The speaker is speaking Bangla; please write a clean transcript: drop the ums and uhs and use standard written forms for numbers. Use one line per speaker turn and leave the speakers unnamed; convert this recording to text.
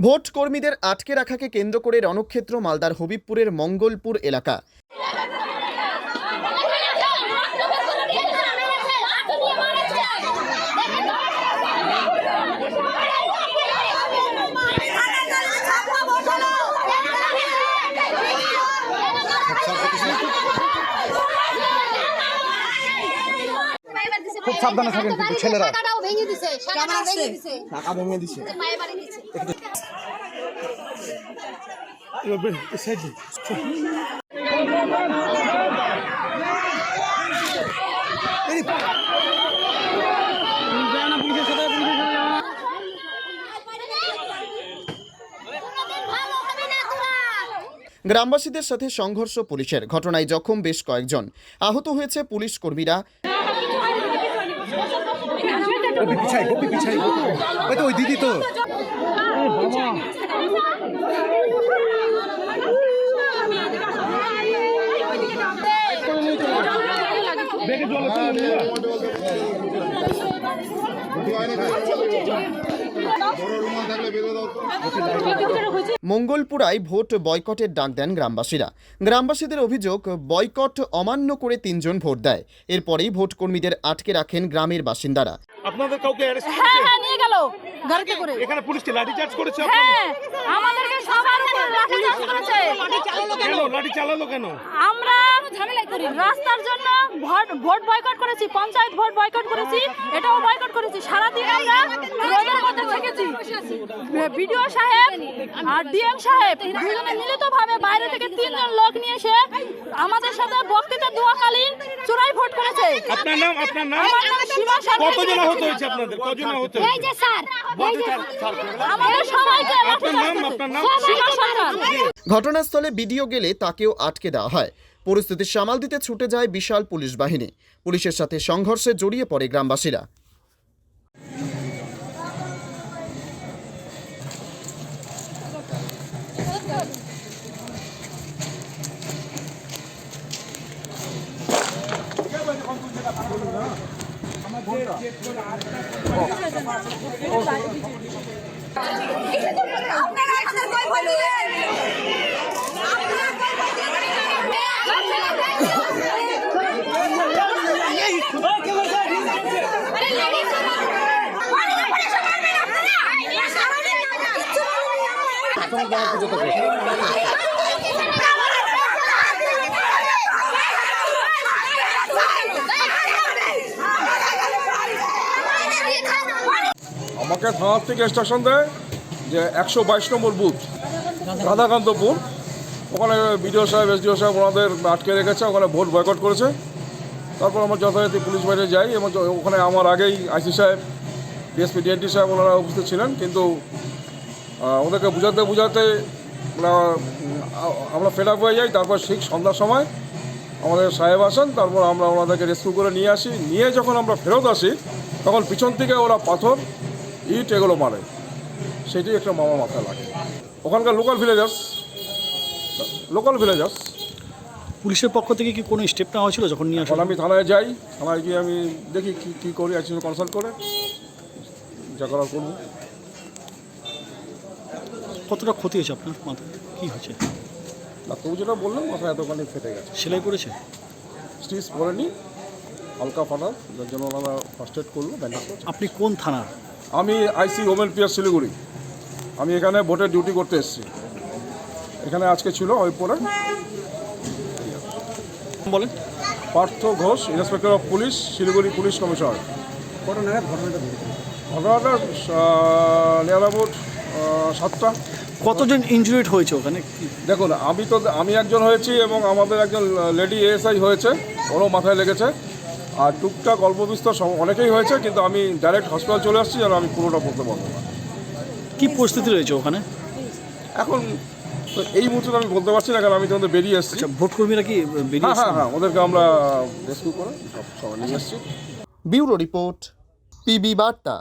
ভোট কর্মীদের আটকে রাখাকে কেন্দ্র করে রণক্ষেত্র মালদার হবিবপুরের মঙ্গলপুর এলাকা।
খুব সাবধানে থাকেন কিন্তু ছেলেরা।
টাকাটাও ভেঙে দিছে, টাকাটাও ভেঙে দিছে,
টাকা ভেঙে দিছে,
পায়ে বাড়ি দিছে।
গ্রামবাসীদের সাথে সংঘর্ষ পুলিশের, ঘটনায় জখম বেশ কয়েকজন, আহত হয়েছে পুলিশ কর্মীরা।
ওই দিদি তো
মঙ্গলপুরায় ভোট বয়কটের ডাক দেন গ্রামবাসীরা। গ্রামবাসীদের অভিযোগ, বয়কট অমান্য করে 3 জন ভোট দেয়। এরপরেই ভোট কর্মীদের আটকে রাখেন গ্রামের বাসিন্দারা।
আপনাদের কাউকে অ্যারেস্ট করেছে?
হ্যাঁ, নিয়ে গেল গাড়িতে করে।
এখানে পুলিশ কি লাঠি চার্জ করেছে?
হ্যাঁ, আমাদেরকে সবার উপর লাঠি চার্জ করেছে।
কেন লাঠি চালালো কেন?
আমরা ঝামেলা করি রাস্তার জন্য, ভোট বয়কট করেছি, পঞ্চায়েত ভোট বয়কট করেছি, এটাও বয়কট করেছি। সারাদিন আমরা রোদের মধ্যে থেকেছি। বিডিও সাহেব আর ডিএম সাহেব দুজনে মিলিতভাবে বাইরে থেকে 3 জন লোক নিয়ে এসে আমাদের সাথে বক্তৃতা দেওয়াকালীন চোরাই ভোট করেছে।
আপনার নাম? আপনার নাম?
আমার নাম সীমা সরকার।
কতজন আহত হয়েছে আপনাদের? কতজন আহত হয়েছে?
এই যে স্যার, এই যে
আমাদের সবাইকে
আপনার নাম? আপনার নাম?
সীমা সরকার।
ঘটনাস্থলে বিডিও গেলে তাকেও আটকে দেওয়া হয়। পরিস্থিতি সামাল দিতে ছুটে যায় বিশাল পুলিশ বাহিনী। পুলিশের সাথে সংঘর্ষে জড়িয়ে পড়ে গ্রামবাসীরা।
আমাকে থানার থেকে ইনস্ট্রাকশন দেয় যে 122 নম্বর বুথ রাধাকান্তপুর, ওখানে বিডিও সাহেব এসডিও সাহেব ওনাদের আটকে রেখেছে, ওখানে ভোট বয়কট করেছে। তারপর আমরা যথারীতি পুলিশ বাইরে যাই এবং ওখানে আমার আগেই আইসি সাহেব, ডিএসপি ডিএনটি সাহেব ওনারা উপস্থিত ছিলেন। কিন্তু ওদেরকে বুঝাতে আমরা ফেড আপ হয়ে যাই। তারপর ঠিক সন্ধ্যার সময় আমাদের সাহেব আসেন, তারপর আমরা ওনাদেরকে রেস্কিউ করে নিয়ে আসি। নিয়ে যখন আমরা ফেরত আসি তখন পিছন থেকে ওরা পাথর, ইট এগুলো মারে। সেটি একটা মামা মাথায় লাগে। ওখানকার লোকাল ভিলেজার্স।
পুলিশের পক্ষ থেকে কি কোনো স্টেপ নেওয়া হয়েছিল যখন নিয়ে আসা?
আমি থানায় যাই, থানায় গিয়ে আমি দেখি কী করি, একসাথে কনসাল্ট করে যা করার করবো।
কতটা ক্ষতি হয়েছে আপনার মাথায়? কী হয়েছে?
ডাক্তারবাবু যেটা বললাম, মাথায় এতখানি ফেটে গেছে।
সেলাই করেছে?
স্টিচ পরেনি, হালকা ফাটা, যার জন্য ওনারা ফার্স্ট এড করলো, ব্যান্ডেজ করছে।
আপনি কোন থানার?
আমি আইসি ওমেন পিয়ার শিলিগুড়ি। আমি এখানে ভোটের ডিউটি করতে এসেছি। এখানে আজকে ছিল হবিবপুরে।
বলেন।
Partha Ghosh, inspector of police, Siliguri police commissioner. ঘটনাটা নিয়ার অ্যাবাউট 7টা।
কতজন ইনজুরিড হয়েছে ওখানে?
দেখুন, আমি একজন হয়েছি এবং আমাদের একজন লেডি এএসআই হয়েছে, ওরও মাথায় লেগেছে। আর টুকটাক অল্প বিস্তর অনেকেই হয়েছে, কিন্তু আমি ডাইরেক্ট হসপিটাল চলে আসছি আর আমি পুরোটা বলতে পারবো না।
কী পরিস্থিতি রয়েছে ওখানে
এখন তো এই মুহূর্তে আমি বলতে পারছি না, কারণ আমি তোমাদের বেরিয়ে এসেছি।
ভোট কর্মীরা কি বেরিয়ে?
হ্যাঁ, ওদেরকে আমরা রেস্কিউ করে সবাই নিয়ে এসেছি।
ব্যুরো রিপোর্ট, পিবি বার্তা।